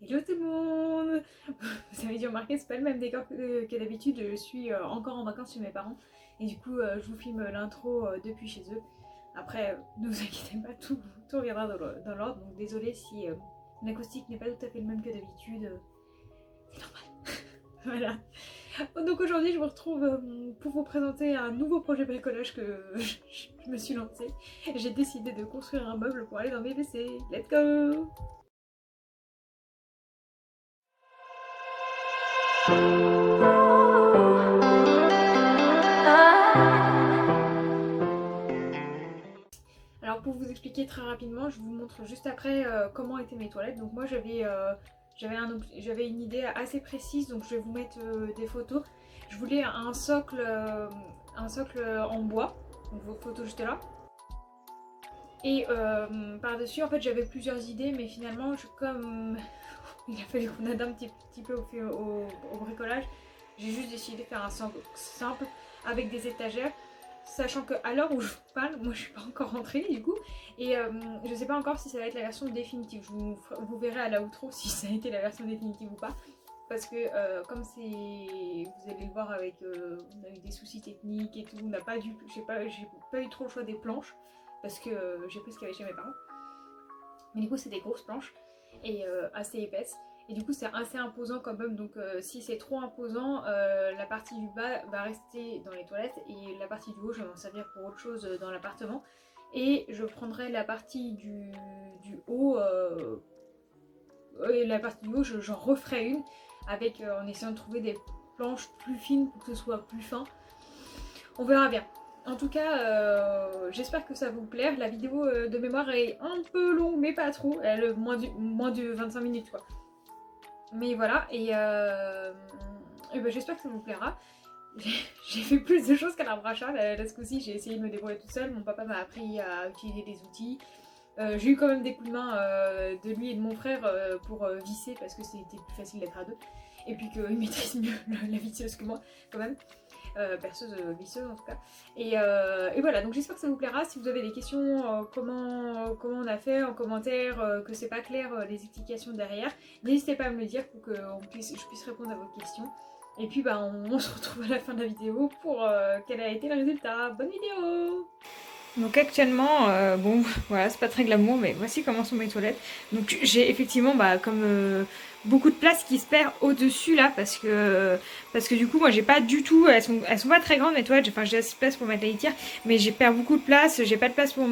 Hello tout le monde. Vous avez dû remarquer, c'est pas le même décor que d'habitude, je suis encore en vacances chez mes parents et du coup je vous filme l'intro depuis chez eux. Après, ne vous inquiétez pas, tout reviendra dans l'ordre, donc désolée si l'acoustique n'est pas tout à fait le même que d'habitude, c'est normal. Voilà. Donc aujourd'hui je vous retrouve pour vous présenter un nouveau projet bricolage que je me suis lancée. J'ai décidé de construire un meuble pour aller dans mes WC. Let's go! Alors pour vous expliquer très rapidement, je vous montre juste après comment étaient mes toilettes. Donc moi j'avais une idée assez précise, donc je vais vous mettre des photos. Je voulais un socle en bois, donc vos photos juste là. Et par-dessus en fait j'avais plusieurs idées, mais finalement comme il a fallu qu'on aide un petit peu au bricolage, j'ai juste décidé de faire un socle simple avec des étagères. Sachant qu'à l'heure où je vous parle, moi je suis pas encore rentrée du coup, et je sais pas encore si ça va être la version définitive. Vous verrez à la outro si ça a été la version définitive ou pas, parce que comme c'est, vous allez le voir avec, on a eu des soucis techniques et tout, on n'a pas dû, j'ai pas eu trop le choix des planches, parce que j'ai pris ce qu'il y avait chez mes parents. Mais du coup c'est des grosses planches et assez épaisses. Et du coup c'est assez imposant quand même, donc si c'est trop imposant, la partie du bas va rester dans les toilettes et la partie du haut je vais m'en servir pour autre chose dans l'appartement. Et je prendrai la partie du haut, et la partie du haut j'en referai une avec, en essayant de trouver des planches plus fines pour que ce soit plus fin. On verra bien. En tout cas, j'espère que ça va vous plaire. La vidéo de mémoire est un peu longue mais pas trop, elle est moins de 25 minutes quoi. Mais voilà, et ben j'espère que ça vous plaira. J'ai fait plus de choses qu'à l'arbre à chat, là ce coup-ci j'ai essayé de me débrouiller toute seule. Mon papa m'a appris à utiliser des outils. J'ai eu quand même des coups de main de lui et de mon frère pour visser, parce que c'était plus facile d'être à deux. Et puis qu'il maîtrise mieux la visseuse que moi quand même. Perceuse, visseuse en tout cas. Et voilà, donc j'espère que ça vous plaira. Si vous avez des questions, comment on a fait en commentaire, que c'est pas clair les explications derrière, n'hésitez pas à me le dire pour que je puisse répondre à vos questions. Et puis bah, on se retrouve à la fin de la vidéo pour quel a été le résultat. Bonne vidéo! Donc actuellement, bon voilà, c'est pas très glamour, mais voici comment sont mes toilettes. Donc j'ai effectivement, comme beaucoup de place qui se perd au-dessus là, parce que du coup moi j'ai pas du tout, elles sont pas très grandes mes toilettes, enfin j'ai assez de place pour mettre la litière, mais j'ai perdu beaucoup de place, j'ai pas de place pour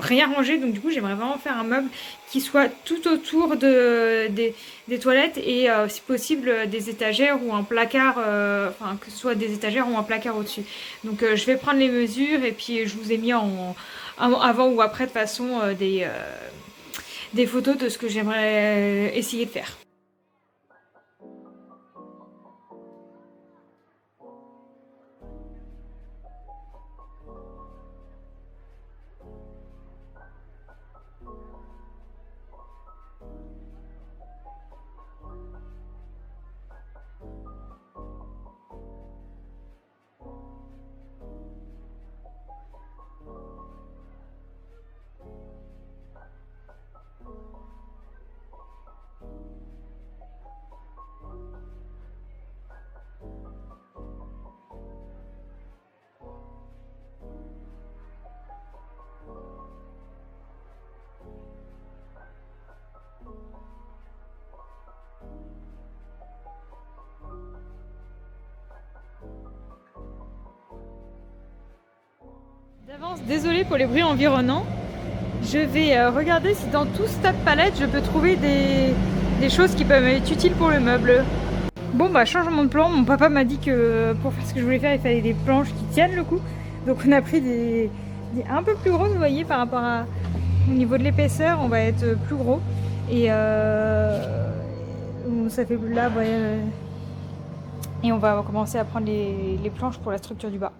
rien ranger, donc du coup j'aimerais vraiment faire un meuble qui soit tout autour des toilettes et si possible des étagères ou un placard, enfin que ce soit des étagères ou un placard au-dessus. Donc je vais prendre les mesures et puis je vous ai mis avant ou après de façon des photos de ce que j'aimerais essayer de faire. D'avance, désolée pour les bruits environnants. Je vais regarder si dans tout ce tas de palettes je peux trouver des choses qui peuvent être utiles pour le meuble. Bon bah changement de plan, mon papa m'a dit que pour faire ce que je voulais faire il fallait des planches qui tiennent le coup. Donc on a pris des un peu plus grosses, vous voyez, par rapport au niveau de l'épaisseur on va être plus gros. Et ça fait là, ouais, et on va commencer à prendre les planches pour la structure du bas.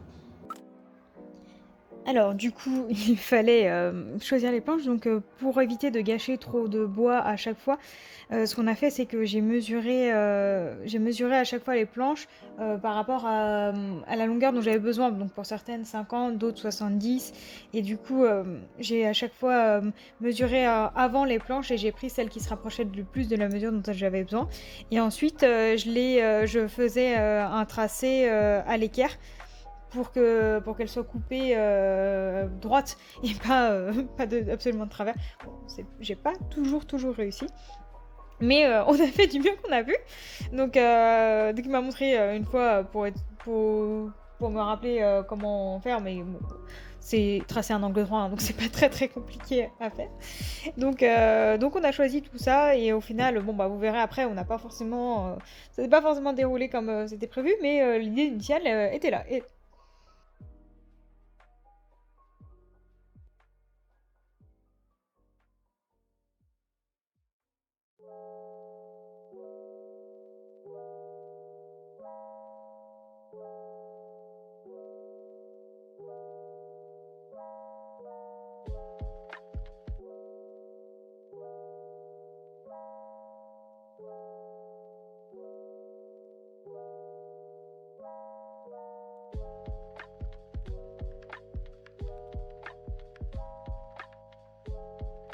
Alors du coup, il fallait, choisir les planches donc pour éviter de gâcher trop de bois à chaque fois, ce qu'on a fait c'est que j'ai mesuré à chaque fois les planches, par rapport à la longueur dont j'avais besoin. Donc pour certaines 50, d'autres 70 et du coup, j'ai à chaque fois, mesuré, avant les planches et j'ai pris celle qui se rapprochait le plus de la mesure dont j'avais besoin et ensuite, je faisais, un tracé, à l'équerre pour qu'elle soit coupée droite et pas, pas absolument de travers. Bon, j'ai pas toujours réussi. Mais on a fait du mieux qu'on a pu. Donc il m'a montré une fois pour me rappeler comment faire, mais bon, c'est tracer un angle droit, hein, donc c'est pas très compliqué à faire. Donc on a choisi tout ça et au final, bon bah vous verrez après, on n'a pas forcément, ça s'est pas forcément déroulé comme c'était prévu, mais l'idée initiale était là. Et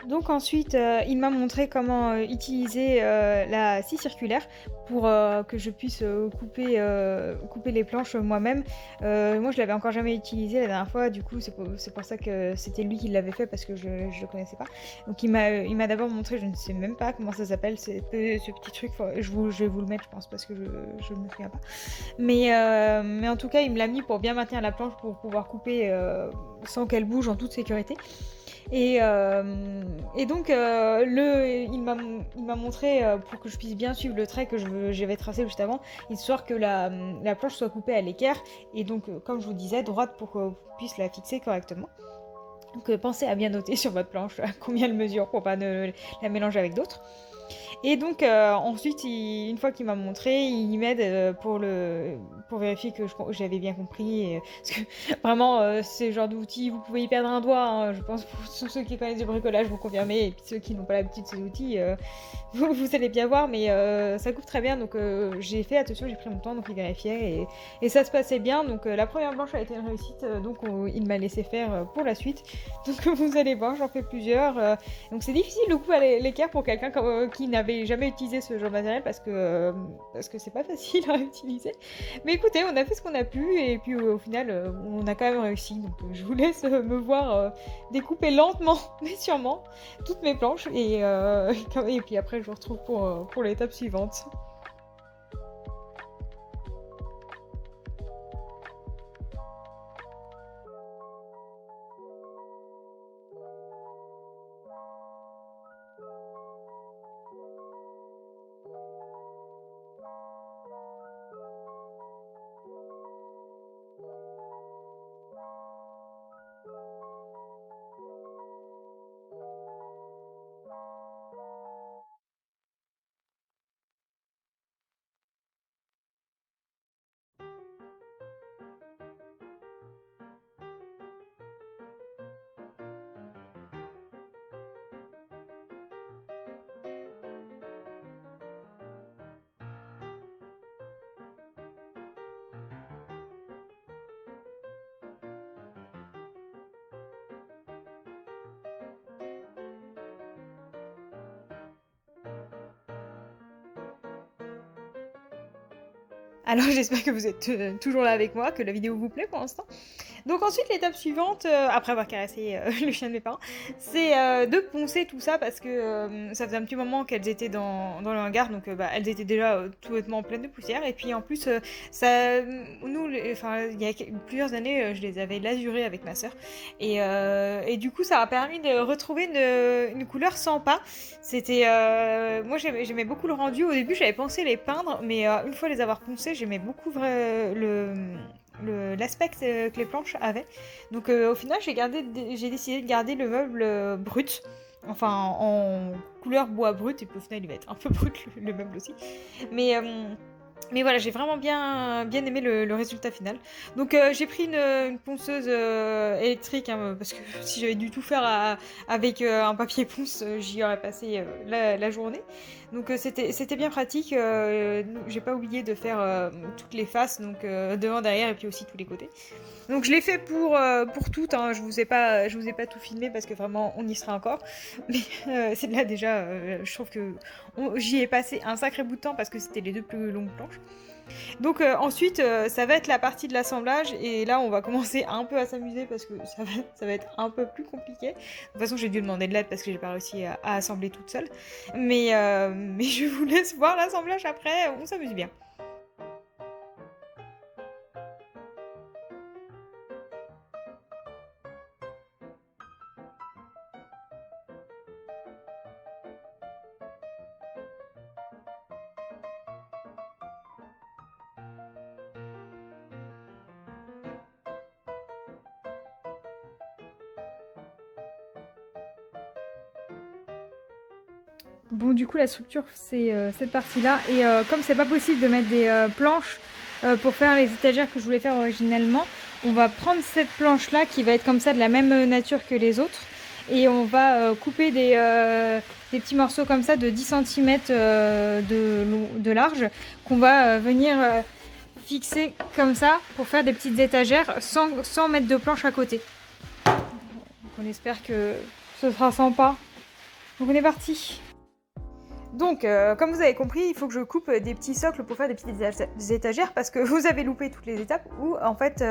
donc ensuite, il m'a montré comment utiliser la scie circulaire pour que je puisse couper les planches moi-même. Moi, je l'avais encore jamais utilisé la dernière fois, du coup, c'est pour ça que c'était lui qui l'avait fait parce que je le connaissais pas. Donc, il m'a d'abord montré, je ne sais même pas comment ça s'appelle, ce petit truc. Je vais vous le mettre, je pense, parce que je me souviens pas. Mais en tout cas, il me l'a mis pour bien maintenir la planche pour pouvoir couper sans qu'elle bouge en toute sécurité. Et donc, il m'a montré pour que je puisse bien suivre le trait que j'avais tracé juste avant, histoire que la planche soit coupée à l'équerre, et donc, comme je vous disais, droite pour qu'on puisse la fixer correctement. Donc, pensez à bien noter sur votre planche combien elle mesure pour pas la mélanger avec d'autres. Et donc ensuite, une fois qu'il m'a montré, il m'aide pour vérifier que j'avais bien compris. Parce que vraiment, ce genre d'outils, vous pouvez y perdre un doigt. Hein, je pense pour tous ceux qui connaissent du bricolage, vous confirmez. Et puis ceux qui n'ont pas l'habitude de ces outils, vous allez bien voir. Mais ça coupe très bien. Donc j'ai fait attention, j'ai pris mon temps. Donc il vérifiait. Et ça se passait bien. Donc la première planche a été une réussite. Donc il m'a laissé faire pour la suite. Donc vous allez voir, j'en fais plusieurs. Donc c'est difficile de couper à l'équerre pour quelqu'un qui n'avait jamais utilisé ce genre de matériel parce que c'est pas facile à utiliser. Mais écoutez, on a fait ce qu'on a pu et puis au final on a quand même réussi. Donc je vous laisse me voir découper lentement mais sûrement toutes mes planches et puis après je vous retrouve pour l'étape suivante. Alors j'espère que vous êtes toujours là avec moi, que la vidéo vous plaît pour l'instant. Donc ensuite l'étape suivante, après avoir caressé le chien de mes parents, c'est de poncer tout ça parce que ça faisait un petit moment qu'elles étaient dans le hangar, donc elles étaient déjà tout bêtement pleines de poussière. Et puis en plus, il y a plusieurs années, je les avais lasurées avec ma sœur. Et du coup ça a permis de retrouver une couleur sans pas. C'était, moi j'aimais beaucoup le rendu. Au début j'avais pensé les peindre, mais une fois les avoir poncés, j'aimais beaucoup l'aspect que les planches avaient. Donc au final, j'ai décidé de garder le meuble brut. Enfin, en couleur bois brut, et puis au final, il va être un peu brut le meuble aussi. Mais Mais voilà, j'ai vraiment bien aimé le résultat final. Donc j'ai pris une ponceuse électrique, hein, parce que si j'avais dû tout faire avec un papier ponce, j'y aurais passé la journée. Donc c'était bien pratique. J'ai pas oublié de faire toutes les faces, donc devant, derrière et puis aussi tous les côtés. Donc je l'ai fait pour toutes, hein. Je vous ai pas tout filmé parce que vraiment on y sera encore. Mais c'est là déjà, je trouve que j'y ai passé un sacré bout de temps parce que c'était les deux plus longues planches. Donc ensuite, ça va être la partie de l'assemblage et là on va commencer un peu à s'amuser parce que ça va être un peu plus compliqué. De toute façon j'ai dû demander de l'aide parce que j'ai pas réussi à assembler toute seule. Mais je vous laisse voir l'assemblage après, on s'amuse bien. Bon, du coup, la structure, c'est cette partie-là. Et comme c'est pas possible de mettre des planches pour faire les étagères que je voulais faire originellement, on va prendre cette planche-là qui va être comme ça, de la même nature que les autres. Et on va couper des petits morceaux comme ça de 10 cm de large qu'on va venir fixer comme ça pour faire des petites étagères sans mettre de planche à côté. Donc on espère que ce sera sympa. Donc on est parti. Donc, comme vous avez compris, il faut que je coupe des petits socles pour faire des petites étagères parce que vous avez loupé toutes les étapes où en fait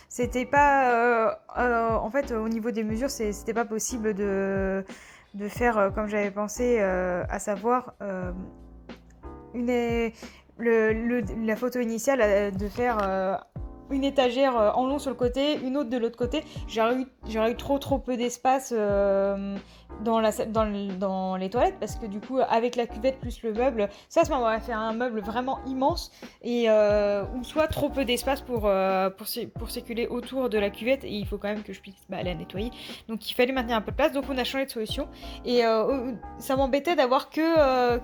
c'était pas en fait au niveau des mesures c'était pas possible de faire comme j'avais pensé, à savoir la photo initiale, de faire une étagère en long sur le côté, une autre de l'autre côté. J'aurais eu trop peu d'espace dans les toilettes parce que du coup avec la cuvette plus le meuble, ça m'aurait fait un meuble vraiment immense et ou soit trop peu d'espace pour circuler autour de la cuvette et il faut quand même que je puisse aller la nettoyer. Donc il fallait maintenir un peu de place, donc on a changé de solution et ça m'embêtait d'avoir que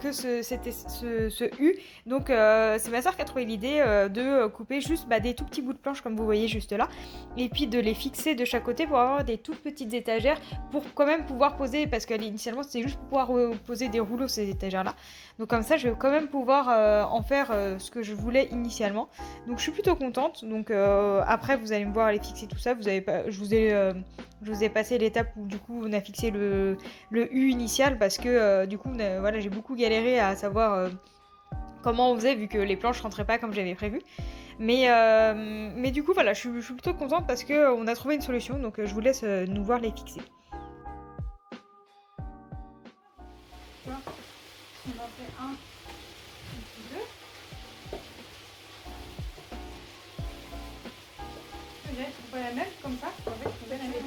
ce U. Donc c'est ma soeur qui a trouvé l'idée de couper juste des tout petits bouts de planche comme vous voyez juste là et puis de les fixer de chaque côté pour avoir des toutes petites étagères pour quand même pouvoir poser, parce qu'initialement c'était juste pour pouvoir poser des rouleaux ces étagères là. Donc comme ça je vais quand même pouvoir en faire ce que je voulais initialement. Donc je suis plutôt contente. Donc après vous allez me voir aller fixer tout ça. Je vous ai passé l'étape où du coup on a fixé le U initial parce que du coup voilà, j'ai beaucoup galéré à savoir comment on faisait vu que les planches rentraient pas comme j'avais prévu. Mais du coup voilà, je suis plutôt contente parce qu'on a trouvé une solution. Donc je vous laisse nous voir les fixer. On en fait un, deux. Peut-être on peut la mettre comme ça. En fait, on peut la mettre.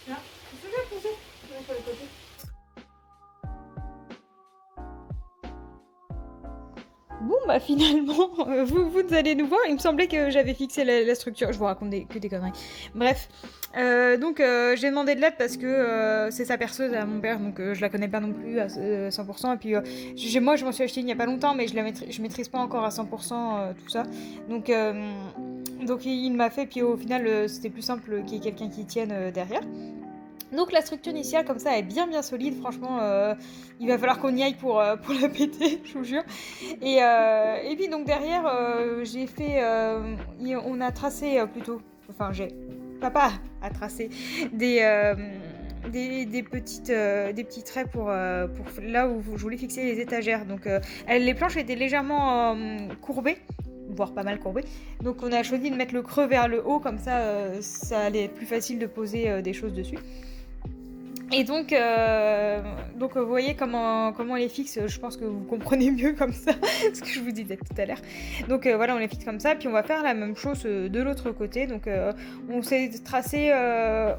Là, c'est bien posé. Sur le côté. Bon bah finalement, vous allez nous voir. Il me semblait que j'avais fixé la structure. Je vous raconte que des conneries. Bref, donc j'ai demandé de l'aide parce que c'est sa perceuse à mon père, donc je la connais pas non plus à 100%. Et puis moi je m'en suis acheté il n'y a pas longtemps, mais je maîtrise pas encore à 100% tout ça. Donc il m'a fait, puis au final c'était plus simple qu'il y ait quelqu'un qui tienne derrière. Donc la structure initiale comme ça est bien solide, franchement il va falloir qu'on y aille pour la péter, je vous jure. Et puis donc derrière j'ai fait, on a tracé enfin papa a tracé des petits traits pour là où je voulais fixer les étagères. Donc les planches étaient légèrement courbées, voire pas mal courbées. Donc on a choisi de mettre le creux vers le haut, comme ça ça allait être plus facile de poser des choses dessus. Et donc vous voyez comment on les fixe. Je pense que vous comprenez mieux comme ça ce que je vous disais tout à l'heure. Donc voilà, on les fixe comme ça, puis on va faire la même chose de l'autre côté. Donc on s'est tracé,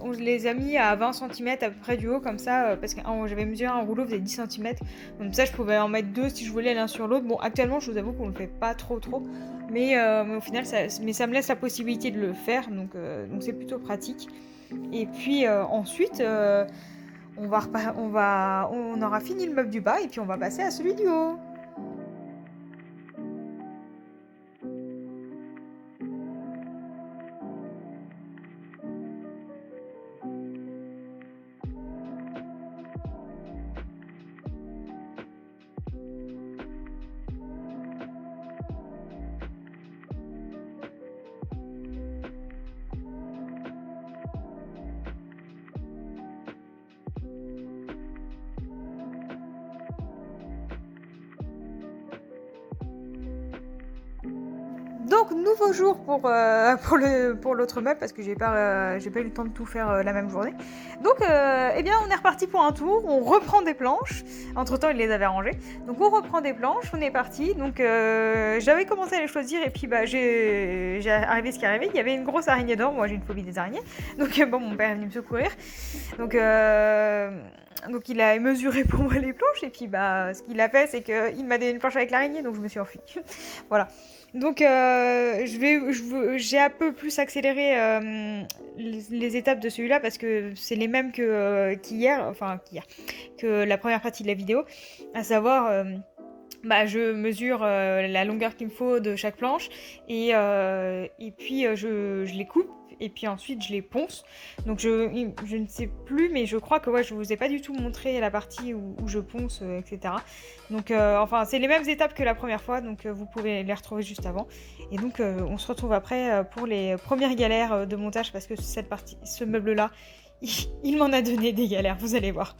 on les a mis à 20 cm à peu près du haut comme ça, parce que j'avais mesuré un rouleau faisait 10 cm, comme ça je pouvais en mettre deux si je voulais l'un sur l'autre. Bon, actuellement je vous avoue qu'on le fait pas trop, mais au final ça me laisse la possibilité de le faire, donc c'est plutôt pratique. Et puis ensuite on aura fini le meuble du bas et puis on va passer à celui du haut. Donc nouveau jour pour l'autre meuble parce que j'ai pas eu le temps de tout faire la même journée. Donc eh bien on est reparti pour un tour, on reprend des planches. Entre temps il les avait rangées. Donc on reprend des planches, on est parti. Donc j'avais commencé à les choisir et puis j'ai arrivé ce qui arrivait. Il y avait une grosse araignée d'or, moi j'ai une phobie des araignées. Donc bon mon père est venu me secourir. Donc il a mesuré pour moi les planches et puis ce qu'il a fait c'est qu'il m'a donné une planche avec l'araignée donc je me suis enfuie. Voilà. Donc j'ai un peu plus accéléré les étapes de celui-là parce que c'est les mêmes qu'hier, que la première partie de la vidéo, à savoir je mesure la longueur qu'il me faut de chaque planche et puis je les coupe et puis ensuite je les ponce. Donc je ne sais plus, mais je crois que je vous ai pas du tout montré la partie où je ponce, etc. Donc c'est les mêmes étapes que la première fois, donc vous pouvez les retrouver juste avant. Et donc on se retrouve après pour les premières galères de montage parce que ce meuble-là, il m'en a donné des galères, vous allez voir.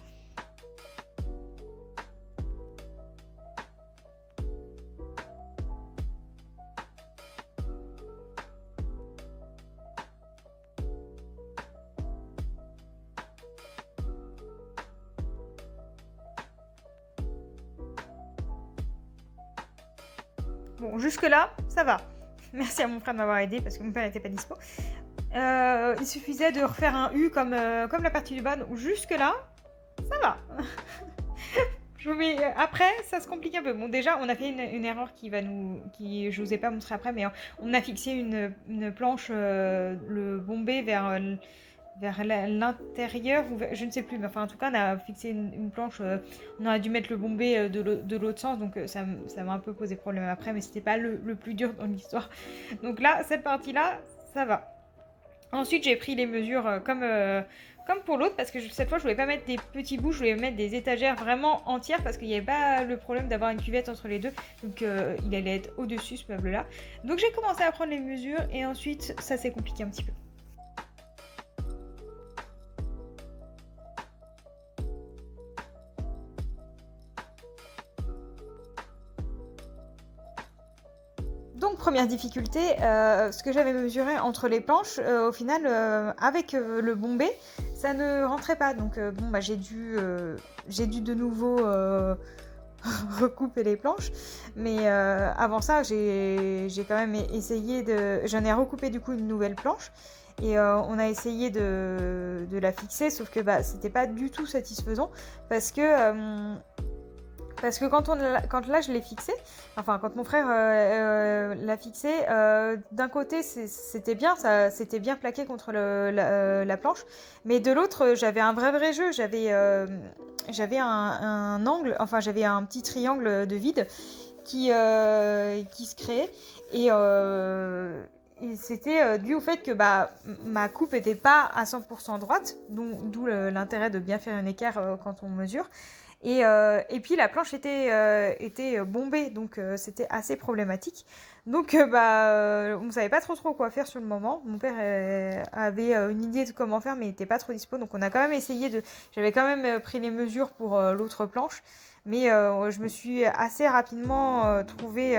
Bon, jusque-là, ça va. Merci à mon frère de m'avoir aidé parce que mon père n'était pas dispo. Il suffisait de refaire un U comme la partie du bas. Donc jusque-là, ça va. Après, ça se complique un peu. Bon, déjà, on a fait une erreur je vous ai pas montré après, mais on a fixé une planche, le bombé vers l'intérieur, je ne sais plus, mais en tout cas on a fixé une planche, on a dû mettre le bombé de l'autre sens, donc ça m'a un peu posé problème après, mais c'était pas le plus dur dans l'histoire. Donc là, cette partie-là, ça va. Ensuite, j'ai pris les mesures comme pour l'autre, parce que cette fois je voulais pas mettre des petits bouts, je voulais mettre des étagères vraiment entières, parce qu'il n'y avait pas le problème d'avoir une cuvette entre les deux, donc il allait être au-dessus ce meuble-là. Donc j'ai commencé à prendre les mesures, et ensuite ça s'est compliqué un petit peu. Donc première difficulté, ce que j'avais mesuré entre les planches, au final avec le bombé, ça ne rentrait pas. Donc j'ai dû de nouveau recouper les planches. Mais avant ça, j'ai quand même essayé j'en ai recoupé du coup une nouvelle planche. Et on a essayé de la fixer, sauf que c'était pas du tout satisfaisant parce que quand là je l'ai fixé, quand mon frère l'a fixé, d'un côté c'était bien, ça c'était bien plaqué contre la planche, mais de l'autre j'avais un vrai jeu, j'avais un angle, j'avais un petit triangle de vide qui se créait et c'était dû au fait que ma coupe n'était pas à 100% droite, d'où l'intérêt de bien faire un écart quand on mesure. Et puis la planche était bombée, donc c'était assez problématique. Donc on ne savait pas trop quoi faire sur le moment. Mon père avait une idée de comment faire, mais il n'était pas trop dispo. Donc on a quand même j'avais quand même pris les mesures pour l'autre planche. Mais je me suis assez rapidement trouvée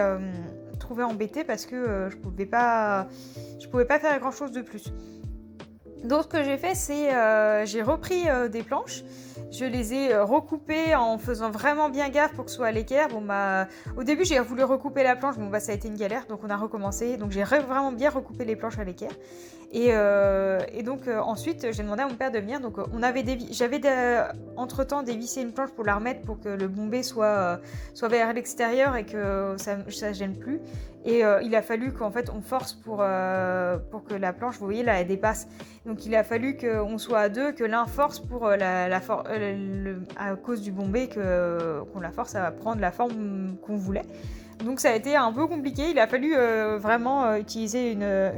embêtée parce que je pouvais pas faire grand chose de plus. Donc ce que j'ai fait, c'est j'ai repris des planches. Je les ai recoupées en faisant vraiment bien gaffe pour que ce soit à l'équerre. Au début, j'ai voulu recouper la planche. Ça a été une galère, donc on a recommencé. Donc j'ai vraiment bien recoupé les planches à l'équerre. Et donc ensuite, j'ai demandé à mon père de venir. Donc j'avais entre-temps dévissé une planche pour la remettre pour que le bombé soit vers l'extérieur et que ça gêne plus. Et il a fallu qu'en fait on force pour que la planche, vous voyez là, elle dépasse. Donc il a fallu qu'on soit à deux, que l'un force pour à cause du bombé, qu'on la force à prendre la forme qu'on voulait. Donc ça a été un peu compliqué, il a fallu vraiment utiliser la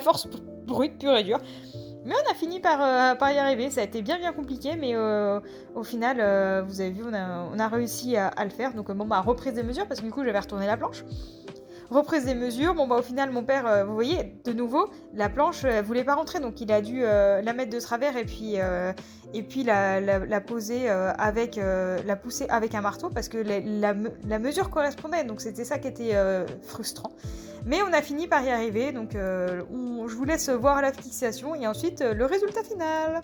force brute pure et dure. Mais on a fini par y arriver, ça a été bien compliqué, mais au final, vous avez vu, on a réussi à le faire. Donc reprise des mesures, parce que du coup j'avais retourné la planche. reprise des mesures. Bon bah au final mon père, vous voyez, de nouveau, la planche, elle voulait pas rentrer, donc il a dû la mettre de travers et puis la poser la pousser avec un marteau parce que la mesure correspondait, donc c'était ça qui était frustrant. Mais on a fini par y arriver, donc je vous laisse voir la fixation et ensuite le résultat final.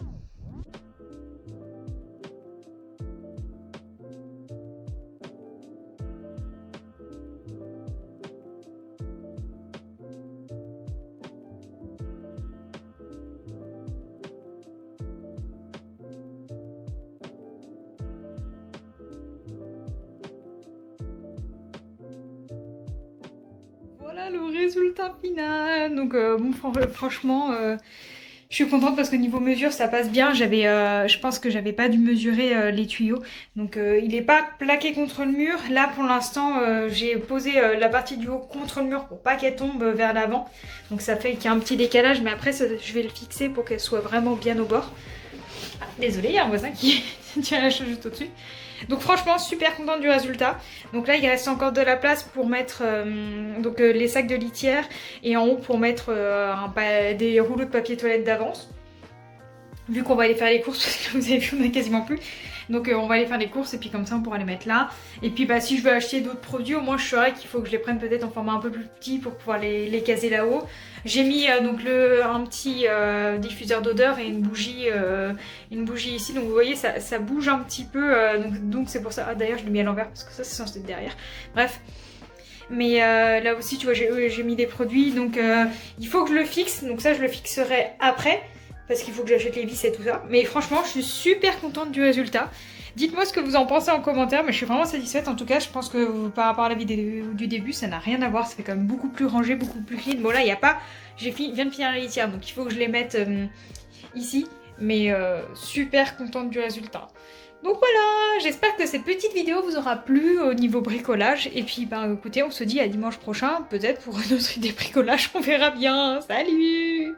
Voilà le résultat final. Donc bon, franchement, je suis contente parce que niveau mesure ça passe bien. Je pense que j'avais pas dû mesurer les tuyaux. Donc il est pas plaqué contre le mur. Là pour l'instant j'ai posé la partie du haut contre le mur pour pas qu'elle tombe vers l'avant. Donc ça fait qu'il y a un petit décalage, mais après je vais le fixer pour qu'elle soit vraiment bien au bord. Ah, désolée, il y a un voisin qui tient la chose juste au-dessus. Donc franchement super contente du résultat. Donc là il reste encore de la place pour mettre les sacs de litière et en haut pour mettre des rouleaux de papier toilette d'avance. Vu qu'on va aller faire les courses, parce que vous avez vu on a quasiment plus. Donc on va aller faire les courses et puis comme ça on pourra les mettre là. Et puis bah si je veux acheter d'autres produits, au moins je saurais qu'il faut que je les prenne peut-être en format un peu plus petit pour pouvoir les caser là-haut. J'ai mis un petit diffuseur d'odeur et une bougie ici. Donc vous voyez ça bouge un petit peu. Donc c'est pour ça. Ah d'ailleurs je l'ai mis à l'envers parce que ça c'est censé être derrière. Bref. Mais là aussi tu vois j'ai mis des produits. Donc il faut que je le fixe. Donc ça je le fixerai après. Parce qu'il faut que j'achète les vis et tout ça. Mais franchement, je suis super contente du résultat. Dites-moi ce que vous en pensez en commentaire, mais je suis vraiment satisfaite. En tout cas, je pense que par rapport à la vidéo du début, ça n'a rien à voir. Ça fait quand même beaucoup plus rangé, beaucoup plus clean. Bon là, il n'y a pas... Je viens de finir la litière, donc il faut que je les mette ici. Mais super contente du résultat. Donc voilà, j'espère que cette petite vidéo vous aura plu au niveau bricolage. Et puis, bah écoutez, on se dit à dimanche prochain, peut-être pour une autre idée bricolage, on verra bien. Salut!